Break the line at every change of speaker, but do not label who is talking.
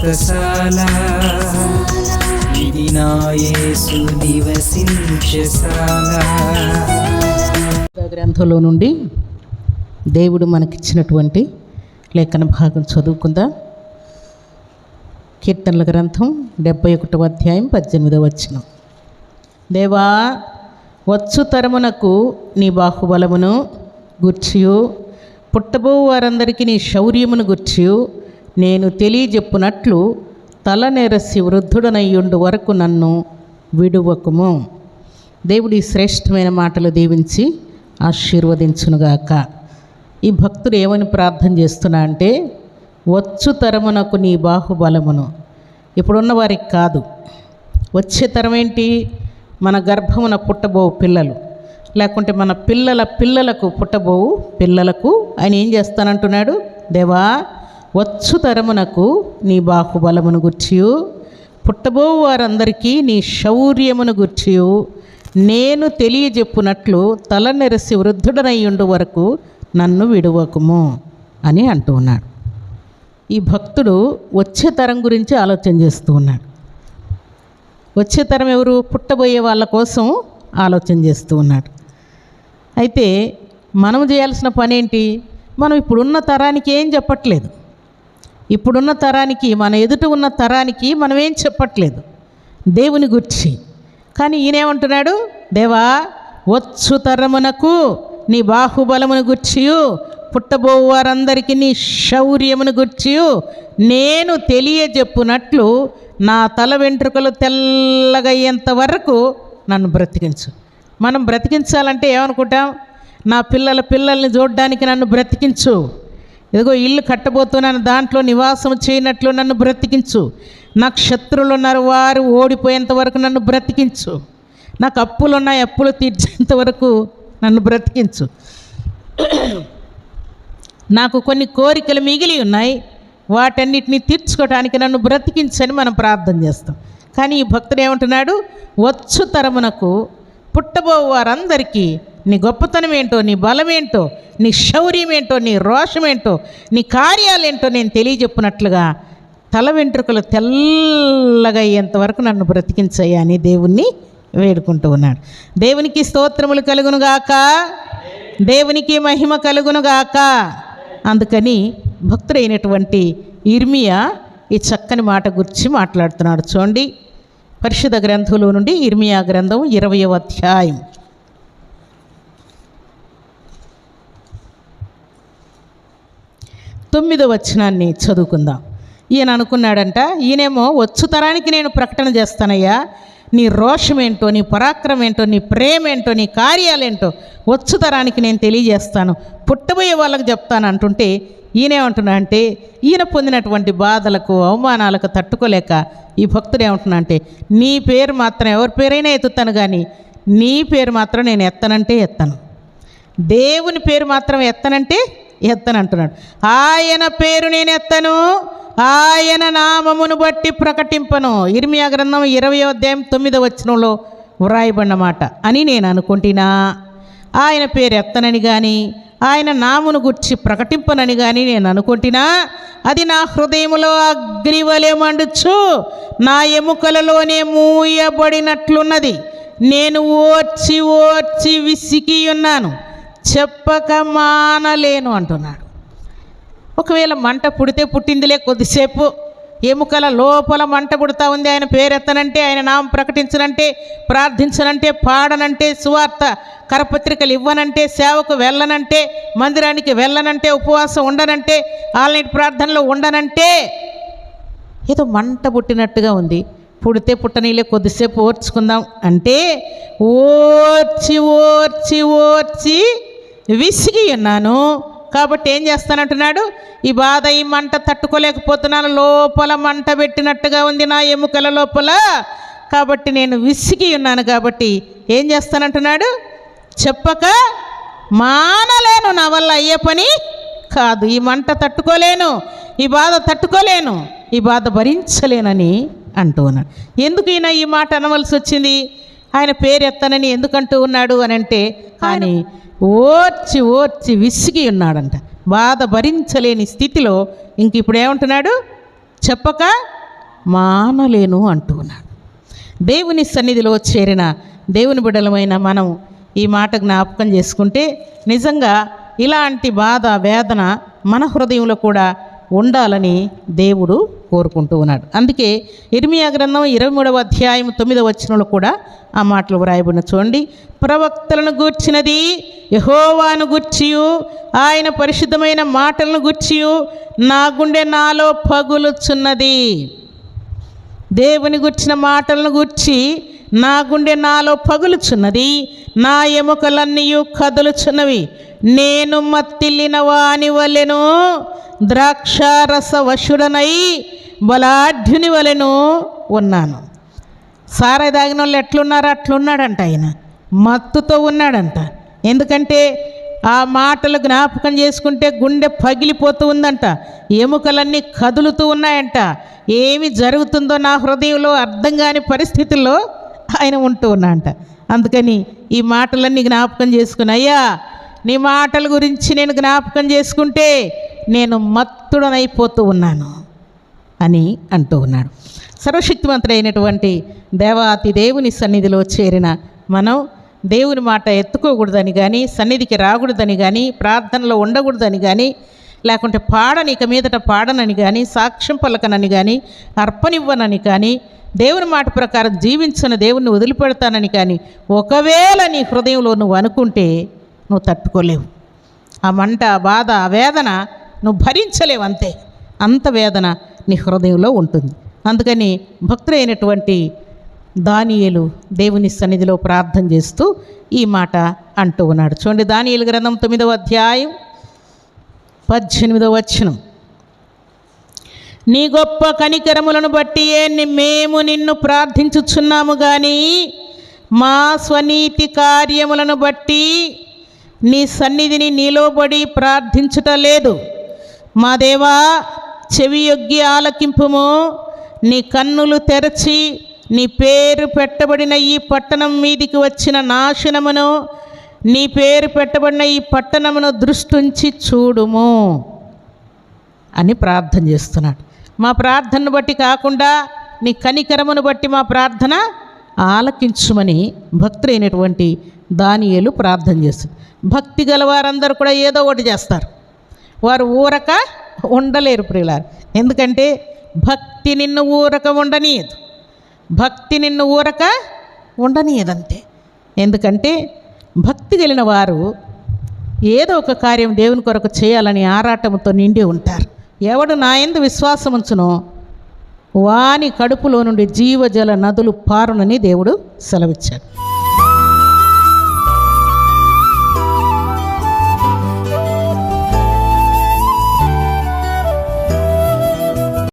వ్రతశాల ఇది నా యేసు నివసించశాల.
గ్రంథంలో నుండి దేవుడు మనకిచ్చినటువంటి లేఖన భాగం చదువుకుందాం. కీర్తనల గ్రంథం 71వ అధ్యాయం 18వ వచనం. దేవా, వచ్చు తరమునకు నీ బాహుబలమును గూర్చియు పుట్టబో వారందరికీ నీ శౌర్యమును గూర్చియు నేను తెలియజెప్పునట్లు తల నెరసి వృద్ధుడనయ్యుండు వరకు నన్ను విడువకుము. దేవుడి శ్రేష్టమైన మాటలు దీవించి ఆశీర్వదించునుగాక. ఈ భక్తుడు ఏమని ప్రార్థన చేస్తున్నా అంటే, వచ్చు తరమునకు నీ బాహుబలమును. ఇప్పుడున్న వారికి కాదు, వచ్చే తరం ఏంటి? మన గర్భమున పుట్టబోవు పిల్లలు, లేకుంటే మన పిల్లల పిల్లలకు పుట్టబోవు పిల్లలకు ఆయన ఏం చేస్తానంటున్నాడు? దేవా, వచ్చు తరమునకు నీ బాహుబలమును గుర్చియు పుట్టబో వారందరికీ నీ శౌర్యమును గుర్చియు నేను తెలియజెప్పునట్లు తల నెరసి వృద్ధుడనయ్యుండు వరకు నన్ను విడువకుము అని అంటూ ఉన్నాడు. ఈ భక్తుడు వచ్చే తరం గురించి ఆలోచన చేస్తూ ఉన్నాడు. వచ్చే తరం ఎవరు? పుట్టబోయే వాళ్ళ కోసం ఆలోచన చేస్తూ ఉన్నాడు. అయితే మనం చేయాల్సిన పని ఏంటి? మనం ఇప్పుడున్న తరానికి ఏం చెప్పట్లేదు. ఇప్పుడున్న తరానికి, మన ఎదుట ఉన్న తరానికి మనం ఏం చెప్పట్లేదు దేవుని గురించి. కానీ ఈయనేమంటున్నాడు? దేవా, వచ్చు తరమునకు నీ బాహుబలమును గుర్చియు పుట్టబో వారందరికీ నీ శౌర్యమును గుర్చియు నేను తెలియజెప్పునట్లు నా తల వెంట్రుకలు తెల్లగయ్యేంత వరకు నన్ను బ్రతికించు. మనం బ్రతికించాలంటే ఏమనుకుంటాం? నా పిల్లల్ని చూడడానికి నన్ను బ్రతికించు. ఇదిగో ఇల్లు కట్టబోతున్నాను, దాంట్లో నివాసం చేయనట్లు నన్ను బ్రతికించు. నాకు శత్రువులు ఉన్నారు, వారు ఓడిపోయేంత వరకు నన్ను బ్రతికించు. నాకు అప్పులు ఉన్నాయి, అప్పులు తీర్చేంత వరకు నన్ను బ్రతికించు. నాకు కొన్ని కోరికలు మిగిలి ఉన్నాయి, వాటన్నిటిని తీర్చుకోవడానికి నన్ను బ్రతికించని మనం ప్రార్థన చేస్తాం. కానీ ఈ భక్తుడు ఏమంటున్నాడు? వచ్చు తరమునకు పుట్టబో వారందరికీ నీ గొప్పతనం ఏంటో, నీ బలమేంటో, నీ శౌర్యం ఏంటో, నీ రోషమేంటో, నీ కార్యాలేంటో నేను తెలియజెప్పినట్లుగా తల వెంట్రుకలు తెల్లగా అయ్యేంతవరకు నన్ను బ్రతికించయ్యా అని దేవుణ్ణి వేడుకుంటూ ఉన్నాడు. దేవునికి స్తోత్రములు కలుగునుగాక, దేవునికి మహిమ కలుగునుగాక. అందుకని భక్తుడైనటువంటి ఇర్మియా ఈ చక్కని మాట గురించి మాట్లాడుతున్నాడు. చూడండి, పరిశుద్ధ గ్రంథంలో నుండి ఇర్మియా గ్రంథం 20వ అధ్యాయం 9వ వచనాన్ని చదువుకుందాం. ఈయన అనుకున్నాడంట, ఈయనేమో వచ్చు తరానికి నేను ప్రకటన చేస్తానయ్యా, నీ రోషమేంటో, నీ పరాక్రమం ఏంటో, నీ ప్రేమేంటో, నీ కార్యాలేంటో వచ్చు తరానికి నేను తెలియజేస్తాను, పుట్టబోయే వాళ్ళకి చెప్తాను అంటుంటే, ఈయనేమంటున్నా అంటే, ఈయన పొందినటువంటి బాధలకు అవమానాలకు తట్టుకోలేక ఈ భక్తుడు ఏమంటున్నా అంటే, నీ పేరు మాత్రం, ఎవరి పేరైనా ఎత్తుతాను కానీ నీ పేరు మాత్రం నేను ఎత్తనంటే ఎత్తను, దేవుని పేరు మాత్రం ఎత్తనంటే ఎత్తనంటున్నాడు. ఆయన పేరు నేను ఎత్తను, ఆయన నామమును బట్టి ప్రకటింపను. ఇర్మియా గ్రంథం 20వ అధ్యాయం 9వ వచనంలో వ్రాయబడిన మాట అని నేను అనుకుంటున్నా. ఆయన పేరు ఎత్తనని కానీ ఆయన నామును గుర్చి ప్రకటింపనని కానీ నేను అనుకుంటున్నా, అది నా హృదయములో అగ్నివలె మండుచు నా ఎముకలలోనే మూయబడినట్లున్నది. నేను ఓర్చి ఓర్చి విసిగి ఉన్నాను, చెప్పక మానలేను అంటున్నాడు. ఒకవేళ మంట పుడితే పుట్టిందిలే, కొద్దిసేపు ఎముకల లోపల మంట పుడతా ఉంది. ఆయన పేరెత్తనంటే, ఆయన నామం ప్రకటించనంటే, ప్రార్థించనంటే, పాడనంటే, సువార్త కరపత్రికలు ఇవ్వనంటే, సేవకు వెళ్ళనంటే, మందిరానికి వెళ్ళనంటే, ఉపవాసం ఉండనంటే, ఆన్లైన్ ప్రార్థనలో ఉండనంటే ఏదో మంట పుట్టినట్టుగా ఉంది. పుడితే పుట్టనీలే, కొద్దిసేపు ఓర్చుకుందాం అంటే ఓర్చి ఓర్చి ఓర్చి విసిగి ఉన్నాను. కాబట్టి ఏం చేస్తానంటున్నాడు? ఈ బాధ, ఈ మంట తట్టుకోలేకపోతున్నాను, లోపల మంట పెట్టినట్టుగా ఉంది నా ఎముకల లోపల, కాబట్టి నేను విసిగి ఉన్నాను. కాబట్టి ఏం చేస్తానంటున్నాడు? చెప్పక మానలేను, నా వల్ల అయ్యే పని కాదు, ఈ మంట తట్టుకోలేను, ఈ బాధ తట్టుకోలేను, ఈ బాధ భరించలేనని అంటూ ఉన్నాడు. ఎందుకు ఈయన ఈ మాట అనవలసి వచ్చింది? ఆయన పేరు ఎత్తనని ఎందుకంటూ ఉన్నాడు అని అంటే, కానీ ఓర్చి ఓర్చి విసిగి ఉన్నాడంట. బాధ భరించలేని స్థితిలో ఇంక ఇప్పుడు ఏమంటున్నాడు? చెప్పక మానలేను అంటూ ఉన్నాడు. దేవుని సన్నిధిలో చేరిన దేవుని బిడ్డలమైన మనం ఈ మాట జ్ఞాపకం చేసుకుంటే నిజంగా ఇలాంటి బాధ వేదన మన హృదయంలో కూడా ఉండాలని దేవుడు కోరుకుంటూ ఉన్నాడు. అందుకే ఇర్మియా గ్రంథం 23వ అధ్యాయం 9వ వచనంలో కూడా ఆ మాటలు వ్రాయబడిన చూడండి. ప్రవక్తలను గూర్చినది యెహోవాను గూర్చియు ఆయన పరిశుద్ధమైన మాటలను గూర్చియు నా గుండె నాలో పగులుచున్నది. దేవుని గుర్చిన మాటలను గూర్చి నా గుండె నాలో పగులుచున్నది, నా ఎముకలన్నీ కదులుచున్నవి. నేను మత్తిల్లిన వాని వలెను ద్రాక్షారస వశుడనై బలాఢ్యుని వలెను ఉన్నాను. సారాయి తాగిన వాళ్ళు ఎట్లున్నారో అట్లున్నాడంట. ఆయన మత్తుతో ఉన్నాడంట. ఎందుకంటే ఆ మాటలు జ్ఞాపకం చేసుకుంటే గుండె పగిలిపోతూ ఉందంట, ఎముకలన్నీ కదులుతూ ఉన్నాయంట. ఏమి జరుగుతుందో నా హృదయంలో అర్థం కాని పరిస్థితుల్లో ఆయన ఉంటూ ఉన్నాడంట. అందుకని ఈ మాటలన్నీ జ్ఞాపకం చేసుకుని, అయ్యా నీ మాటల గురించి నేను జ్ఞాపకం చేసుకుంటే నేను మత్తుడనైపోతూ ఉన్నాను అని అంటూ ఉన్నాడు. సర్వశక్తివంతుడైనటువంటి దేవాతి దేవుని సన్నిధిలో చేరిన మనం దేవుని మాట ఎత్తుకోకూడదని కానీ, సన్నిధికి రాకూడదని కానీ, ప్రార్థనలో ఉండకూడదని కానీ, లేకుంటే పాడని ఇక మీదట పాడనని కానీ, సాక్ష్యం పలకనని కానీ, అర్పణివ్వనని కానీ, దేవుని మాట ప్రకారం జీవించిన దేవుణ్ణి వదిలిపెడతానని కానీ ఒకవేళ నీ హృదయంలో నువ్వు అనుకుంటే నువ్వు తట్టుకోలేవు. ఆ మంట, ఆ బాధ, ఆ వేదన నువ్వు భరించలేవు. అంతే, అంత వేదన నీ హృదయంలో ఉంటుంది. అందుకని భక్తుడైనటువంటి దానియేలు దేవుని సన్నిధిలో ప్రార్థన చేస్తూ ఈ మాట అంటూ ఉన్నాడు. చూడండి, దానియేలు గ్రంథం 9వ అధ్యాయం 18వ వచనం. నీ గొప్ప కనికరములను బట్టియే మేము నిన్ను ప్రార్థించుచున్నాము కానీ మా స్వనీతి కార్యములను బట్టి నీ సన్నిధిని నిలబడి ప్రార్థించుట లేదు. మా దేవా, చెవియొగ్గి ఆలకింపుము. నీ కన్నులు తెరచి నీ పేరు పెట్టబడిన ఈ పట్టణం మీదికి వచ్చిన నాశనమును, నీ పేరు పెట్టబడిన ఈ పట్టణమును దృష్టించి చూడుము అని ప్రార్థన చేస్తున్నాడు. మా ప్రార్థనను బట్టి కాకుండా నీ కనికరమును బట్టి మా ప్రార్థన ఆలకించుమని భక్తుడైనటువంటి దానియేలు ప్రార్థన చేస్తారు. భక్తి గల వారందరూ కూడా ఏదో ఒకటి చేస్తారు. వారు ఊరక ఉండలేరు ప్రియులారు. ఎందుకంటే భక్తి నిన్ను ఊరక ఉండనీయదు. భక్తి నిన్ను ఊరక ఉండనీయదంతే. ఎందుకంటే భక్తి కలిగిన వారు ఏదో ఒక కార్యం దేవుని కొరకు చేయాలని ఆరాటంతో నిండి ఉంటారు. ఎవడు నా యందు విశ్వాసం ఉంచునో వాని కడుపులో నుండి జీవజల నదులు పారునని దేవుడు సెలవిచ్చాడు.